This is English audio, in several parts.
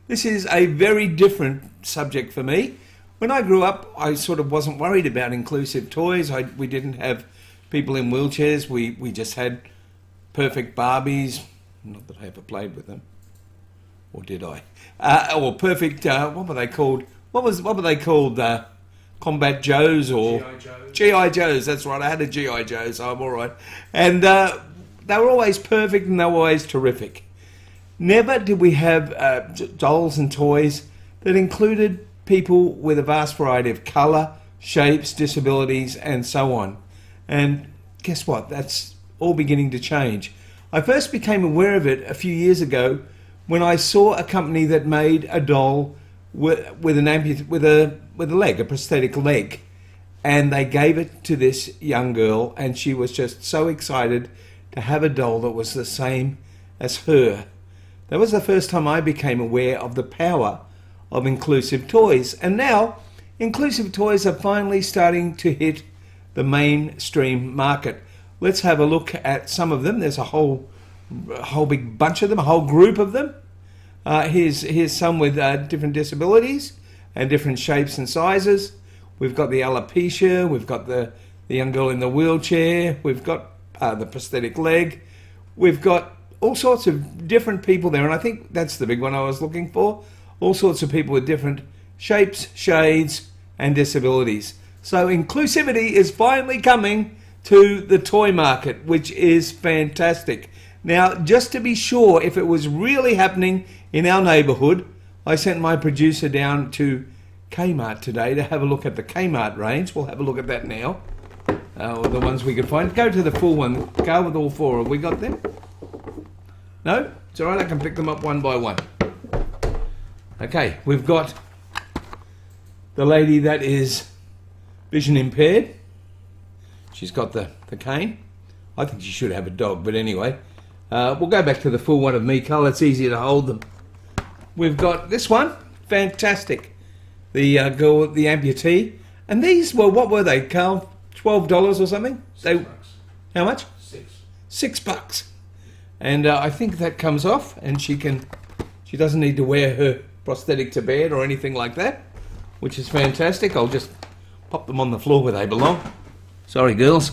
this is a very different subject for me. When I grew up, I sort of wasn't worried about inclusive toys. We didn't have people in wheelchairs. We just had perfect Barbies. Not that I ever played with them. Or did I? Or perfect, what were they called? What were they called? Combat Joes or G.I. Joes. G.I. Joes, that's right. I had a G.I. Joe, so I'm all right. And they were always perfect and they were always terrific. Never did we have dolls and toys that included people with a vast variety of colour, shapes, disabilities, and so on. And guess what? That's all beginning to change. I first became aware of it a few years ago when I saw a company that made a doll with a leg, a prosthetic leg, and they gave it to this young girl, and she was just so excited to have a doll that was the same as her. That was the first time I became aware of the power of inclusive toys, and now inclusive toys are finally starting to hit the mainstream market. Let's have a look at some of them. There's a whole big bunch of them, a whole group of them. Here's some with different disabilities and different shapes and sizes. We've got the alopecia, we've got the young girl in the wheelchair, we've got the prosthetic leg, we've got all sorts of different people there, and I think that's the big one I was looking for. All sorts of people with different shapes, shades, and disabilities. So inclusivity is finally coming to the toy market, which is fantastic. Now, just to be sure if it was really happening in our neighbourhood, I sent my producer down to Kmart today to have a look at the Kmart range. We'll have a look at that now. The ones we could find. Go to the full one. Go with all four. Have we got them? No? It's alright, I can pick them up one by one. Okay, we've got the lady that is vision impaired. She's got the cane. I think she should have a dog, but anyway. We'll go back to the full one of MKii. It's easier to hold them. We've got this one. Fantastic. The girl, the amputee. And these, well, what were they, Carl? $12 or something? $6. How much? $6. And I think that comes off, and she doesn't need to wear her prosthetic to bed or anything like that, which is fantastic. I'll just pop them on the floor where they belong. Sorry, girls.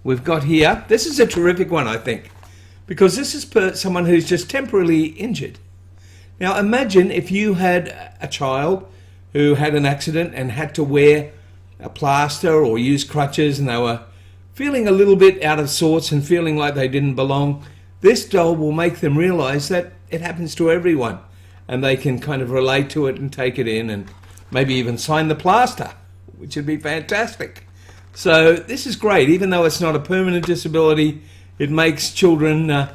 We've got here, this is a terrific one, I think, because this is someone who's just temporarily injured. Now imagine if you had a child who had an accident and had to wear a plaster or use crutches, and they were feeling a little bit out of sorts and feeling like they didn't belong. This doll will make them realise that it happens to everyone, and they can kind of relate to it and take it in and maybe even sign the plaster, which would be fantastic. So this is great. Even though it's not a permanent disability, it makes children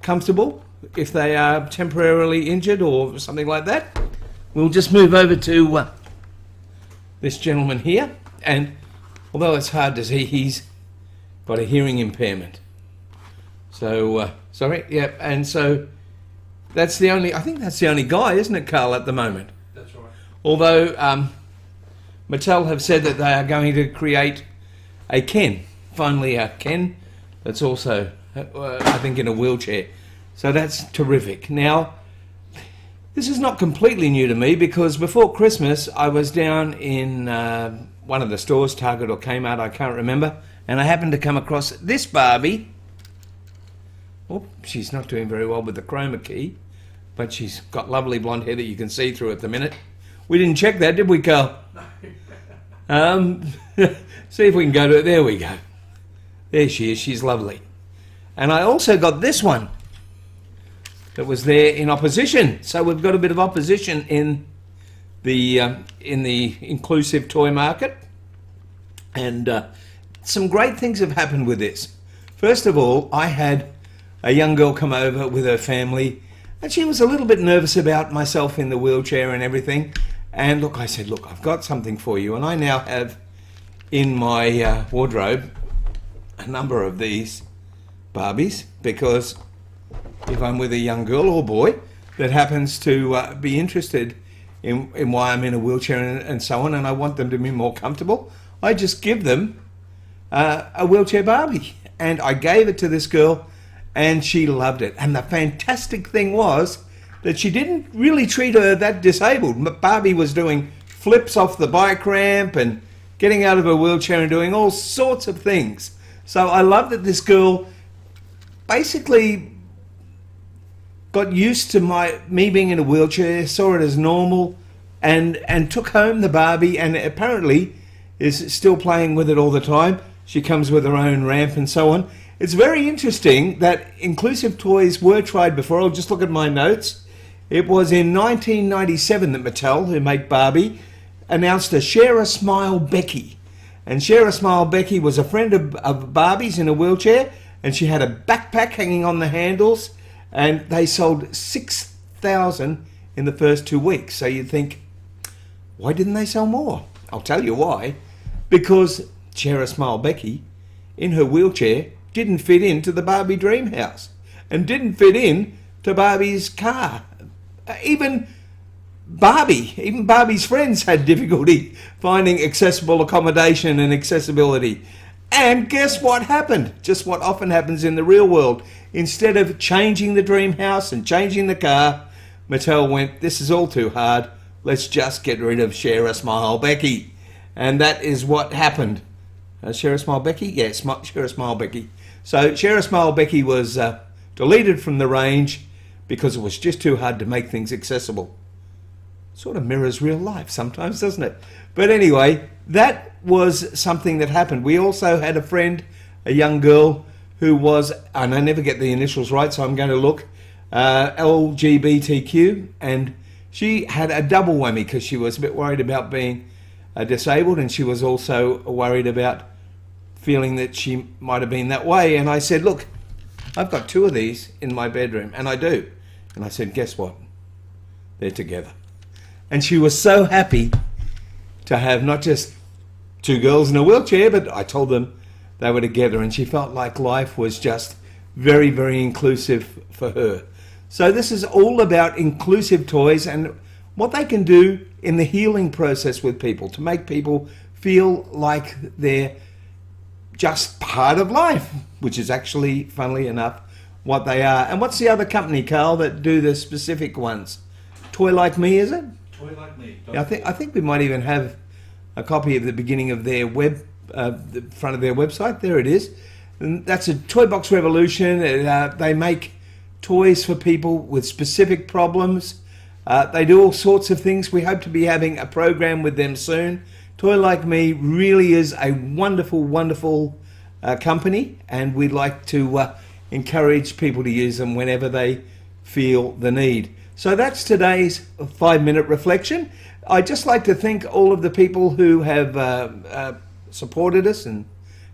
comfortable if they are temporarily injured or something like that. We'll just move over to this gentleman here, and although it's hard to see, he's got a hearing impairment. So, sorry, yeah, and so that's the only, I think that's the only guy, isn't it, Carl, at the moment? That's right. Although Mattel have said that they are going to create a Ken, finally a Ken, that's also, I think, in a wheelchair. So that's terrific. Now, this is not completely new to me, because before Christmas I was down in one of the stores, Target or Kmart, I can't remember, and I happened to come across this Barbie. Oh, she's not doing very well with the chroma key, but she's got lovely blonde hair that you can see through at the minute. We didn't check that, did we, Carl? See if we can go to it. There we go. There she is. She's lovely. And I also got this one that was there in opposition. So we've got a bit of opposition in the inclusive toy market. And some great things have happened with this. First of all, I had a young girl come over with her family, and she was a little bit nervous about myself in the wheelchair and everything. And look, I said, look, I've got something for you. And I now have in my wardrobe a number of these Barbies, because if I'm with a young girl or boy that happens to be interested in why I'm in a wheelchair and so on, and I want them to be more comfortable, I just give them a wheelchair Barbie. And I gave it to this girl, and she loved it. And the fantastic thing was that she didn't really treat her that disabled. Barbie was doing flips off the bike ramp and getting out of her wheelchair and doing all sorts of things. So I love that this girl basically got used to me being in a wheelchair, saw it as normal, and took home the Barbie, and apparently is still playing with it all the time. She comes with her own ramp and so on. It's very interesting that inclusive toys were tried before. I'll just look at my notes. It was in 1997 that Mattel, who made Barbie, announced a Share a Smile Becky. And Share a Smile Becky was a friend of Barbie's in a wheelchair, and she had a backpack hanging on the handles, and they sold 6,000 in the first 2 weeks. So you'd think, why didn't they sell more? I'll tell you why. Because Share a Smile Becky, in her wheelchair, didn't fit into the Barbie dream house, and didn't fit in to Barbie's car. Even Barbie's friends had difficulty finding accessible accommodation and accessibility. And guess what happened? Just what often happens in the real world. Instead of changing the dream house and changing the car, Mattel went, this is all too hard. Let's just get rid of Share a Smile Becky. And that is what happened. Share a Smile Becky? Yes, Share a Smile Becky. So Share a Smile Becky was deleted from the range because it was just too hard to make things accessible. Sort of mirrors real life sometimes, doesn't it? But anyway, that was something that happened. We also had a friend, a young girl, who was, and I never get the initials right, so I'm going to look, LGBTQ, and she had a double whammy because she was a bit worried about being disabled, and she was also worried about feeling that she might have been that way. And I said, look, I've got 2 of these in my bedroom, and I do. And I said, guess what? They're together. And she was so happy to have not just 2 girls in a wheelchair, but I told them they were together, and she felt like life was just very, very inclusive for her. So this is all about inclusive toys and what they can do in the healing process with people to make people feel like they're just part of life, which is actually, funnily enough, what they are. And what's the other company, Carl, that do the specific ones? Toy Like Me, is it? Toy Like Me. I think we might even have a copy of the beginning of their the front of their website. There it is. And that's a Toy Box Revolution. They make toys for people with specific problems. They do all sorts of things. We hope to be having a program with them soon. Toy Like Me really is a wonderful, wonderful company, and we'd like to encourage people to use them whenever they feel the need. So that's today's 5-minute reflection. I'd just like to thank all of the people who have supported us and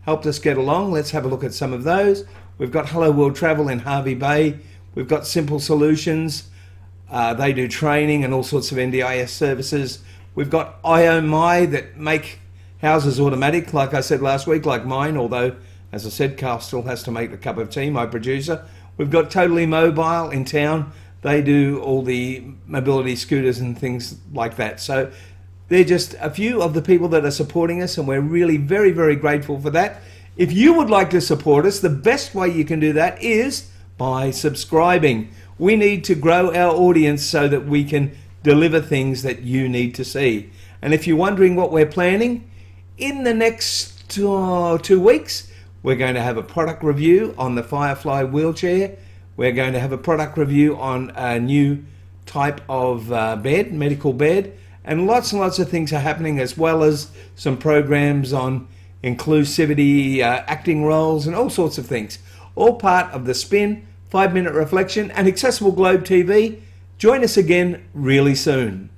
helped us get along. Let's have a look at some of those. We've got Hello World Travel in Harvey Bay. We've got Simple Solutions. They do training and all sorts of NDIS services. We've got IOMI that make houses automatic, like I said last week, like mine, although, as I said, Carl still has to make the cup of tea, my producer. We've got Totally Mobile in town. They do all the mobility scooters and things like that. So they're just a few of the people that are supporting us, and we're really very, very grateful for that. If you would like to support us, the best way you can do that is by subscribing. We need to grow our audience so that we can deliver things that you need to see. And if you're wondering what we're planning, in the next 2 weeks, we're going to have a product review on the Firefly wheelchair. We're going to have a product review on a new type of bed, medical bed, and lots of things are happening, as well as some programs on inclusivity, acting roles, and all sorts of things. All part of the Spin 5-minute reflection and Accessible Globe TV. Join us again really soon.